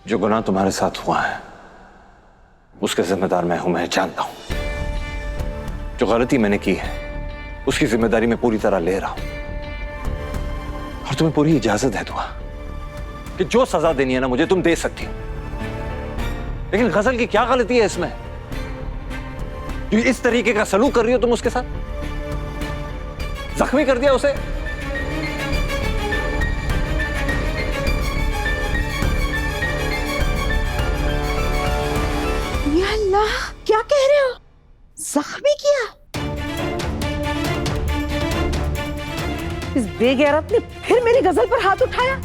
जो गुनाह तुम्हारे साथ हुआ है उसके जिम्मेदार मैं हूं, मैं जानता हूं। जो गलती मैंने की है उसकी जिम्मेदारी मैं पूरी तरह ले रहा हूं और तुम्हें पूरी इजाजत है दुआ कि जो सजा देनी है ना मुझे तुम दे सकती हो। लेकिन गजल की क्या गलती है इसमें जो इस तरीके का सलूक कर रही हो तुम उसके साथ? जख्मी कर दिया उसे। या अल्लाह, क्या कह रहे हो? जख्मी किया? इस बेगैरत ने फिर मेरी गजल पर हाथ उठाया।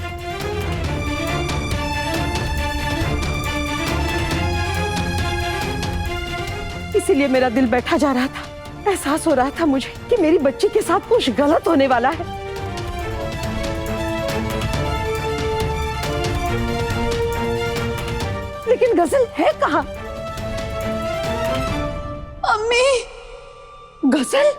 इसीलिए मेरा दिल बैठा जा रहा था। एहसास हो रहा था मुझे कि मेरी बच्ची के साथ कुछ गलत होने वाला है। लेकिन गजल है कहाँ? अम्मी, गजल?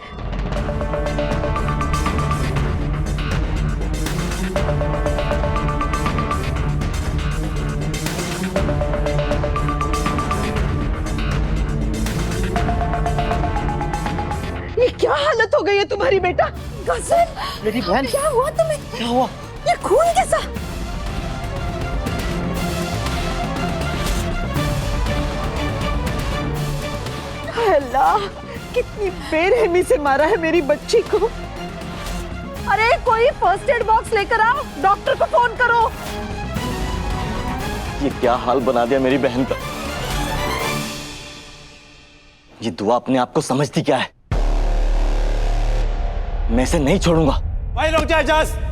ये क्या हालत हो गई है तुम्हारी बेटा? गजल, मेरी बहन, क्या हुआ तुम्हें? क्या हुआ? ये खून कैसा? अल्लाह, कितनी बेरहमी से मारा है मेरी बच्ची को। अरे कोई फर्स्ट एड बॉक्स लेकर आओ, डॉक्टर को फोन करो। ये क्या हाल बना दिया मेरी बहन का। ये दुआ अपने आप को समझती क्या है? मैं इसे नहीं छोड़ूंगा। भाई रुक जा एजाज।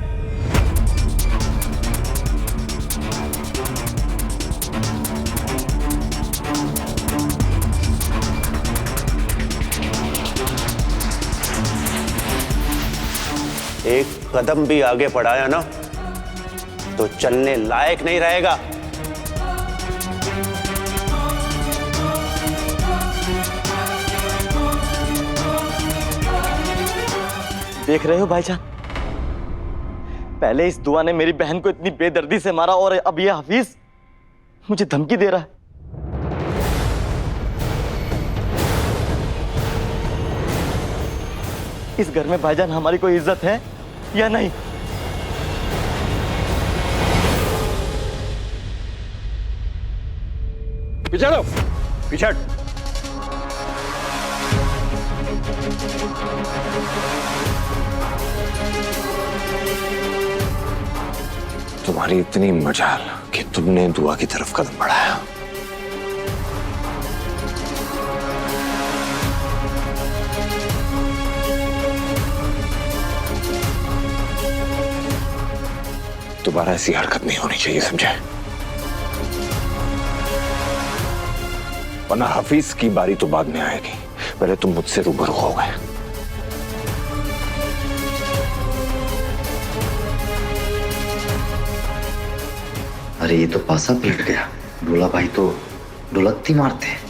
एक कदम भी आगे बढ़ाया ना तो चलने लायक नहीं रहेगा। देख रहे हो भाईजान, पहले इस दुआ ने मेरी बहन को इतनी बेदर्दी से मारा और अब ये हफीज मुझे धमकी दे रहा है। इस घर में भाईजान हमारी कोई इज्जत है या नहीं? पीछे लो, पीछे हट। तुम्हारी इतनी मजाल कि तुमने दुआ की तरफ कदम बढ़ाया। दोबारा ऐसी हरकत नहीं होनी चाहिए, समझे? वरना हफीज की बारी तो बाद में आएगी, पहले तुम मुझसे रूबरू हो गए। अरे ये तो पासा पलट गया। डोला भाई तो डुलत्ती मारते हैं।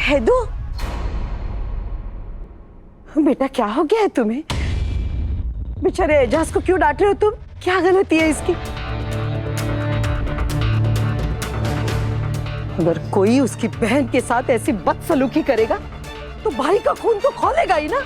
हैदू, बेटा क्या हो गया है तुम्हें? बेचारे एजाज को क्यों डांट रहे हो तुम? क्या गलती है इसकी? अगर कोई उसकी बहन के साथ ऐसी बदसलूकी करेगा तो भाई का खून तो खौलेगा ही ना।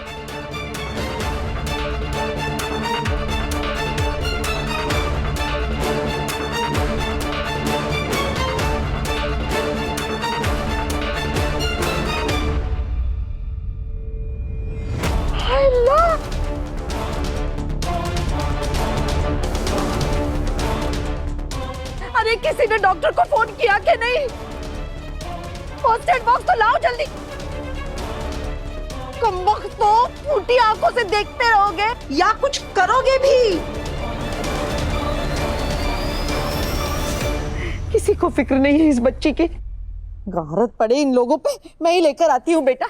अरे किसी ने डॉक्टर को फोन किया कि नहीं? फर्स्ट एड बॉक्स तो लाओ जल्दी। कमबख्त तो फूटी आंखों से देखते रहोगे या कुछ करोगे भी? किसी को फिक्र नहीं है इस बच्ची की। गारत पड़े इन लोगों पे, मैं ही लेकर आती हूँ बेटा।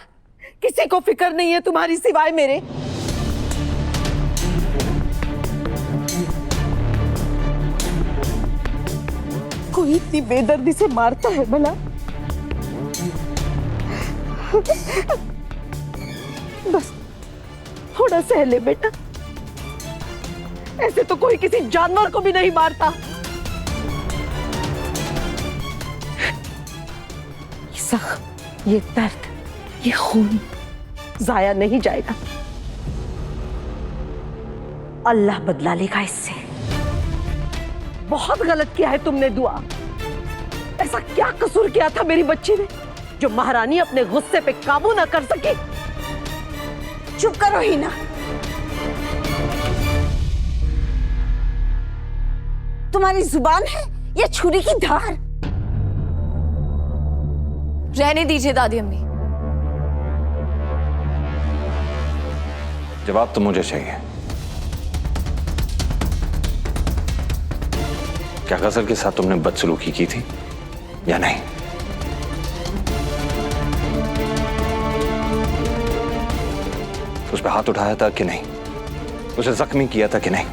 किसी को फिक्र नहीं है तुम्हारी सिवाय मेरे। कोई इतनी बेदर्दी से मारता है भला? बस थोड़ा सह ले बेटा। ऐसे तो कोई किसी जानवर को भी नहीं मारता। जख्म, ये दर्द, ये खून जाया नहीं जाएगा। अल्लाह बदला लेगा इससे। बहुत गलत किया है तुमने दुआ। ऐसा क्या कसूर किया था मेरी बच्ची ने जो महारानी अपने गुस्से पे काबू ना कर सकी? चुप करो हिना। तुम्हारी जुबान है या छुरी की धार? रहने दीजिए दादी अम्मी। जवाब तो मुझे चाहिए। क्या गजल के साथ तुमने बदसलूकी की थी या नहीं? उस पर हाथ उठाया था कि नहीं? उसे जख्मी किया था कि नहीं?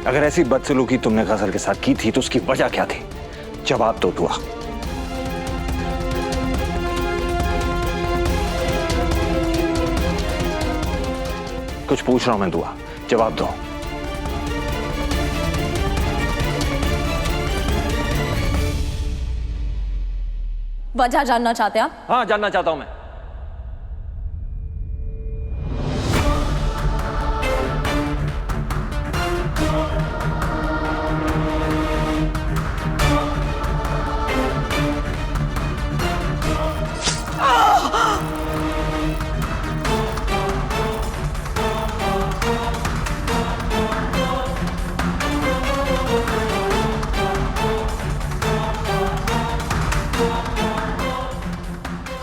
अगर ऐसी बदसलूकी तुमने गजल के साथ की थी तो उसकी वजह क्या थी? जवाब दो दुआ। कुछ पूछ रहा हूं मैं दुआ, जवाब दो। वजह जानना चाहते हैं आप? हाँ, जानना चाहता हूं मैं।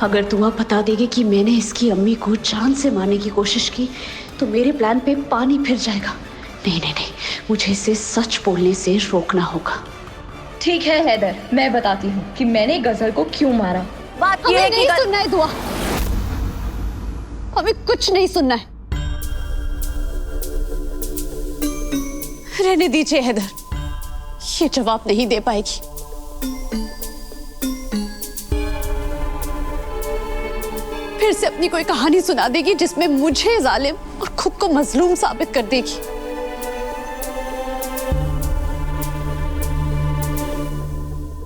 अगर दुआ बता देगी कि मैंने इसकी अम्मी को जान से मारने की कोशिश की तो मेरे प्लान पे पानी फिर जाएगा। नहीं नहीं नहीं, मुझे इसे सच बोलने से रोकना होगा। ठीक है हैदर, मैं बताती हूँ कि मैंने गजल को क्यों मारा। बात हमें नहीं सुनना है दुआ, हमें कुछ नहीं सुनना है। रहने दीजिए हैदर, ये जवाब नहीं दे पाएगी। फिर से अपनी कोई कहानी सुना देगी जिसमें मुझे जालिम और खुद को मजलूम साबित कर देगी।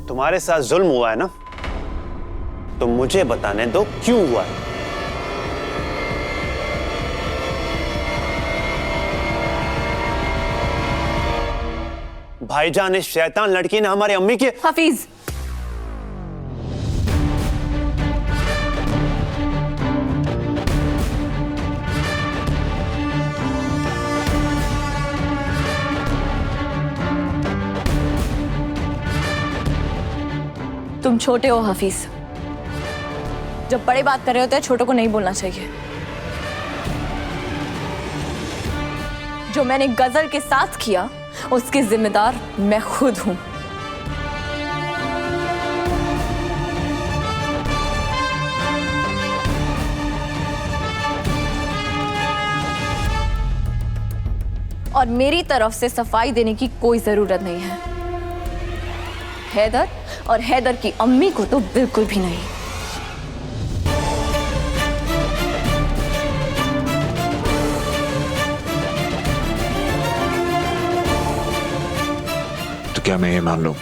तुम्हारे साथ जुल्म हुआ है ना, तो मुझे बताने दो क्यों हुआ है। भाईजान, इस शैतान लड़की ने हमारी अम्मी की। हफीज, तुम छोटे हो हफीज। जब बड़े बात कर रहे होते हैं छोटों को नहीं बोलना चाहिए। जो मैंने गजल के साथ किया उसकी जिम्मेदार मैं खुद हूं। और मेरी तरफ से सफाई देने की कोई जरूरत नहीं है। हैदर और हैदर की अम्मी को तो बिल्कुल भी नहीं। तो क्या मैं ये मान लूं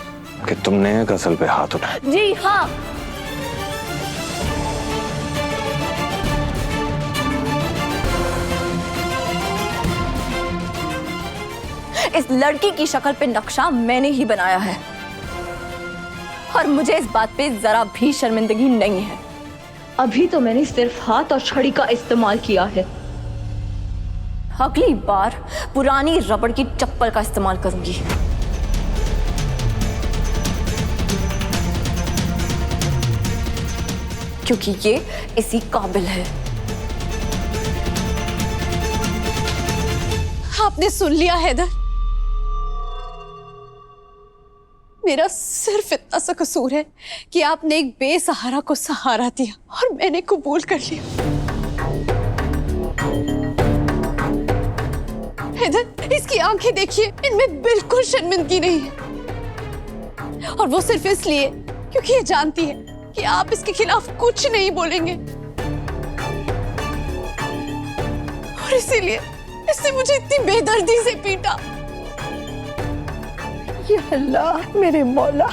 कि तुमने गजल पे हाथ उठाया? जी हाँ। इस लड़की की शक्ल पे नक्शा मैंने ही बनाया है और मुझे इस बात पे जरा भी शर्मिंदगी नहीं है। अभी तो मैंने सिर्फ हाथ और छड़ी का इस्तेमाल किया है। अगली बार पुरानी रबड़ की चप्पल का इस्तेमाल करूंगी। क्योंकि ये इसी काबिल है। आपने सुन लिया हैदर, मेरा सिर्फ इतना सा कसूर है कि आपने एक बेसहारा को सहारा दिया और मैंने कबूल कर लिया। हैदर, इसकी आंखें देखिए, इनमें बिल्कुल शर्मिंदगी नहीं है और वो सिर्फ इसलिए क्योंकि ये जानती है कि आप इसके खिलाफ कुछ नहीं बोलेंगे और इसीलिए इसने मुझे इतनी बेदर्दी से पीटा। या अल्लाह मेरे मौला,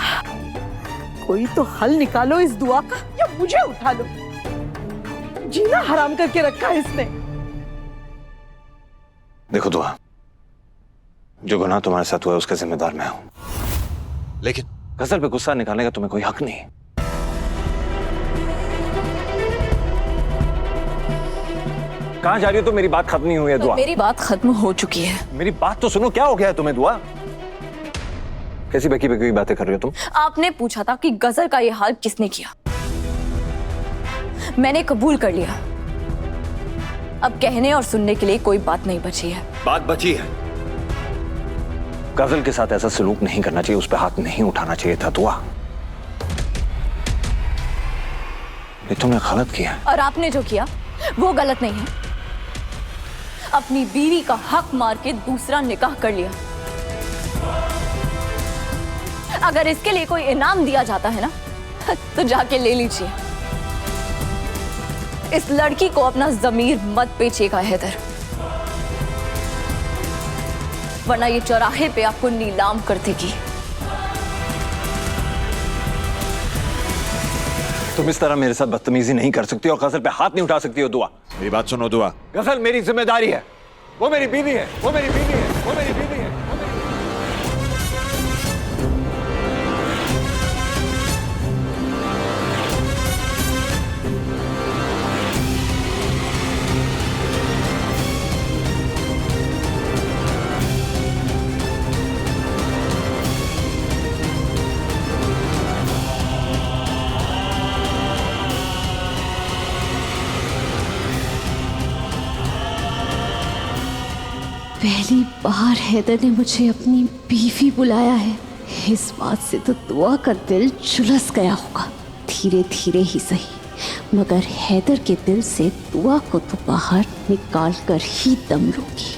कोई तो हल निकालो इस दुआ का, या मुझे उठा लो। जीना हराम करके रखा है इसने। देखो दुआ, जो गुनाह तुम्हारे साथ हुआ है उसका जिम्मेदार मैं हूं, लेकिन गजल पे गुस्सा निकालने का तुम्हें कोई हक नहीं। कहां जा रही हो तुम? मेरी बात खत्म नहीं हुई है दुआ। मेरी बात खत्म हो चुकी है। मेरी बात तो सुनो, क्या हो गया है तुम्हें दुआ? कैसी बकी बकी बातें कर रही हो तुम? आपने पूछा था कि गजल का ये हाल किसने किया, मैंने कबूल कर लिया। अब कहने और सुनने के लिए कोई बात नहीं बची है। बात बची है। गजल के साथ ऐसा सलूक नहीं करना चाहिए, उस पर हाथ नहीं उठाना चाहिए था दुआ। ये तुमने गलत किया। और आपने जो किया वो गलत नहीं है। अपनी बीवी का हक मार के दूसरा निकाह कर लिया। अगर इसके लिए कोई इनाम दिया जाता है ना, तो जाके ले लीजिए। इस लड़की को अपना जमीर मत बेचेगा हैदर, वरना ये चौराहे पे आपको नीलाम कर देगी। तुम इस तरह मेरे साथ बदतमीजी नहीं कर सकती और गजल पे हाथ नहीं उठा सकती हो दुआ। मेरी बात सुनो दुआ। गजल मेरी जिम्मेदारी है, वो मेरी बीवी है, वो मेरी बीवी है, वो मेरी बीवी है। पहली बार हैदर ने मुझे अपनी बीवी बुलाया है। इस बात से तो दुआ का दिल झुलस गया होगा, धीरे धीरे ही सही, मगर हैदर के दिल से दुआ को तो बाहर निकाल कर ही दम लूंगी।